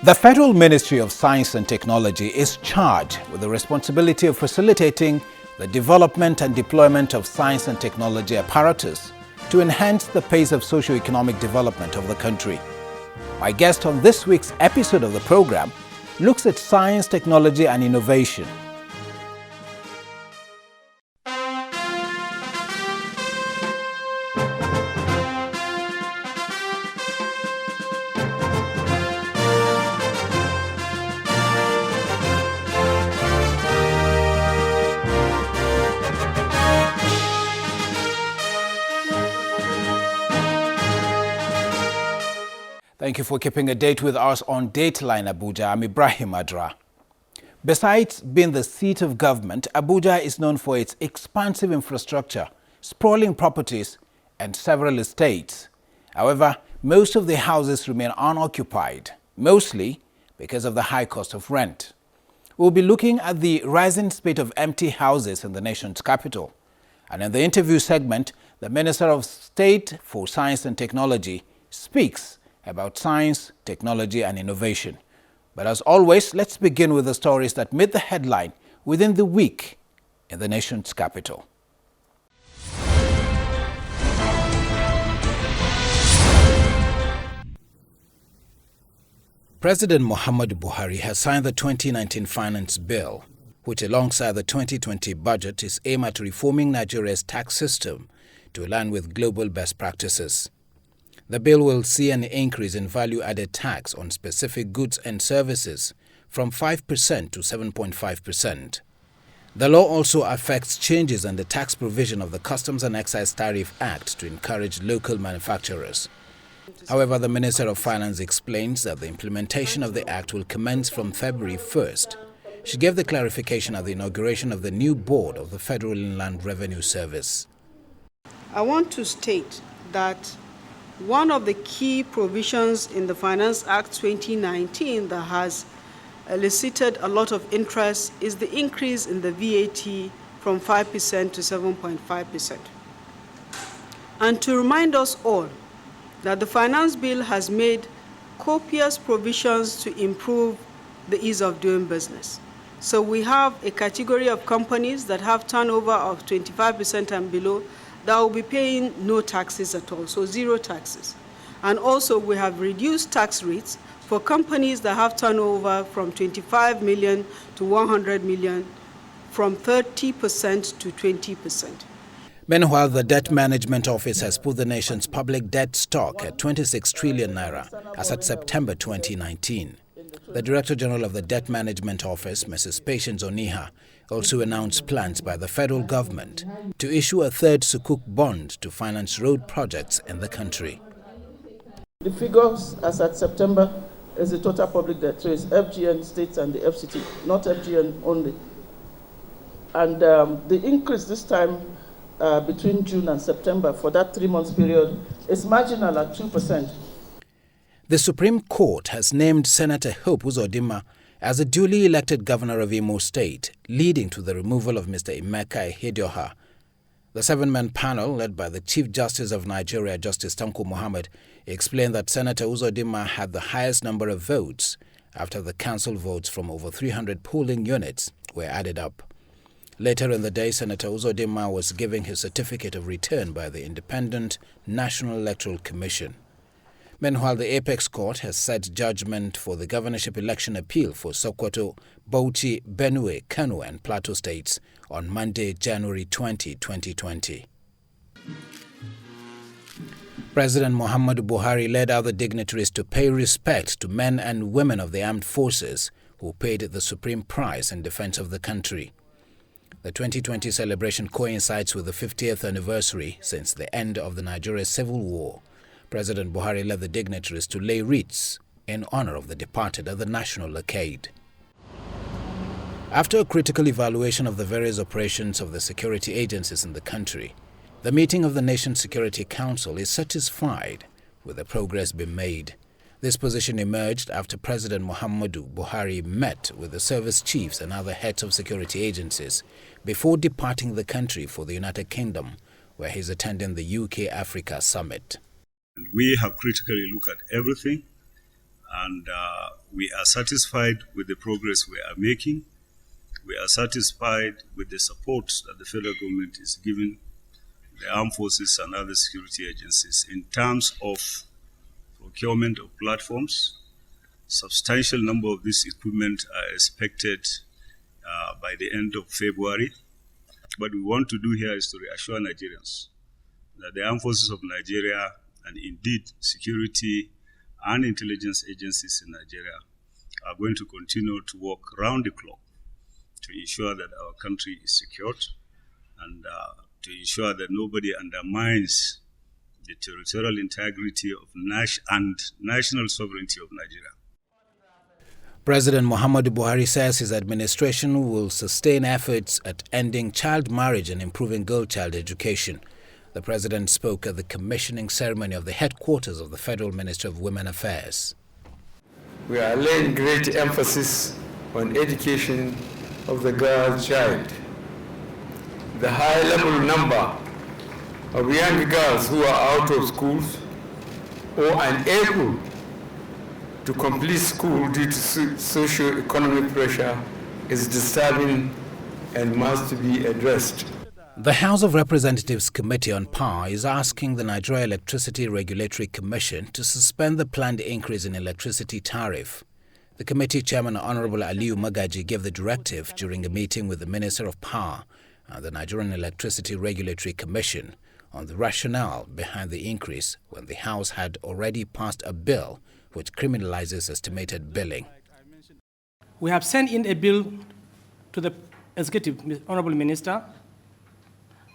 The Federal Ministry of Science and Technology is charged with the responsibility of facilitating the development and deployment of science and technology apparatus to enhance the pace of socio-economic development of the country. My guest on this week's episode of the program looks at science, technology and innovation. Thank you for keeping a date with us on Dateline Abuja. I'm Ibrahim Adra. Besides being the seat of government, Abuja is known for its expansive infrastructure, sprawling properties, and several estates. However, most of the houses remain unoccupied, mostly because of the high cost of rent. We'll be looking at the rising spate of empty houses in the nation's capital. And in the interview segment, the Minister of State for Science and Technology speaks about science, technology and innovation. But as always, let's begin with the stories that made the headline within the week in the nation's capital. President Muhammadu Buhari has signed the 2019 Finance Bill, which alongside the 2020 budget is aimed at reforming Nigeria's tax system to align with global best practices. The bill will see an increase in value-added tax on specific goods and services from 5% to 7.5%. The law also affects changes in the tax provision of the Customs and Excise Tariff Act to encourage local manufacturers. However, the Minister of Finance explains that the implementation of the act will commence from February 1st. She gave the clarification at the inauguration of the new board of the Federal Inland Revenue Service. I want to state that one of the key provisions in the Finance Act 2019 that has elicited a lot of interest is the increase in the VAT from 5% to 7.5%. And to remind us all that the Finance Bill has made copious provisions to improve the ease of doing business. So we have a category of companies that have turnover of 25% and below that will be paying no taxes at all, so zero taxes. And also we have reduced tax rates for companies that have turnover from 25 million to 100 million, from 30% to 20%. Meanwhile, the Debt Management Office has put the nation's public debt stock at 26 trillion naira as at September 2019. The Director General of the Debt Management Office, Mrs. Patience Oniha, also announced plans by the federal government to issue a third Sukuk bond to finance road projects in the country. The figures as at September is the total public debt, so it's FGN, states and the FCT, not FGN only. And the increase this time between June and September for that 3 months period is marginal at 2%. The Supreme Court has named Senator Hope Uzodinma as a duly elected governor of Imo State, leading to the removal of Mr. Emeka Ihedioha. The seven-man panel, led by the Chief Justice of Nigeria, Justice Tanko Muhammad, explained that Senator Uzodinma had the highest number of votes after the council votes from over 300 polling units were added up. Later in the day, Senator Uzodinma was given his certificate of return by the Independent National Electoral Commission. Meanwhile, the Apex Court has set judgment for the governorship election appeal for Sokoto, Bauchi, Benue, Kano and Plateau states on Monday, January 20, 2020. President Muhammadu Buhari led other dignitaries to pay respect to men and women of the armed forces who paid the supreme price in defense of the country. The 2020 celebration coincides with the 50th anniversary since the end of the Nigeria Civil War. President Buhari led the dignitaries to lay wreaths in honor of the departed at the National Arcade. After a critical evaluation of the various operations of the security agencies in the country, the meeting of the National Security Council is satisfied with the progress being made. This position emerged after President Muhammadu Buhari met with the service chiefs and other heads of security agencies before departing the country for the United Kingdom, where he is attending the UK-Africa Summit. We have critically looked at everything, and We are satisfied with the progress we are making. We are satisfied with the support that the federal government is giving the armed forces and other security agencies in terms of procurement of platforms. Substantial number of this equipment are expected by the end of February. What we want to do here is to reassure Nigerians that the armed forces of Nigeria and indeed security and intelligence agencies in Nigeria are going to continue to work round the clock to ensure that our country is secured and to ensure that nobody undermines the territorial integrity of and national sovereignty of Nigeria. President Muhammadu Buhari says his administration will sustain efforts at ending child marriage and improving girl-child education. The president spoke at the commissioning ceremony of the headquarters of the Federal Ministry of Women Affairs. We are laying great emphasis on education of the girl child. The high level number of young girls who are out of schools or unable to complete school due to socio-economic pressure is disturbing and must be addressed. The House of Representatives Committee on Power is asking the Nigeria Electricity Regulatory Commission to suspend the planned increase in electricity tariff. The committee chairman, Honorable Aliyu Magaji, gave the directive during a meeting with the Minister of Power and the Nigerian Electricity Regulatory Commission on the rationale behind the increase when the House had already passed a bill which criminalizes estimated billing. We have sent in a bill to the Executive, Honorable Minister,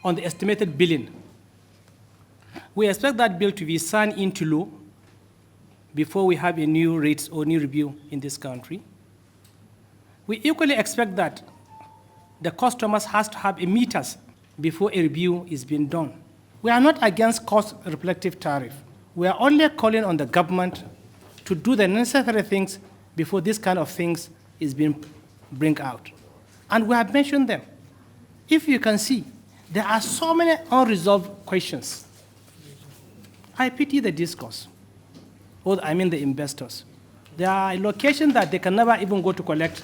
on the estimated billing. We expect that bill to be signed into law before we have a new rates or new review in this country. We equally expect that the customers has to have a meters before a review is being done. We are not against cost-reflective tariff. We are only calling on the government to do the necessary things before this kind of things is being bring out. And we have mentioned them. If you can see, there are so many unresolved questions. I pity the discourse, or I mean the investors. There are locations that they can never even go to collect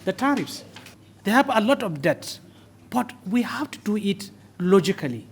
the tariffs. They have a lot of debt, but we have to do it logically.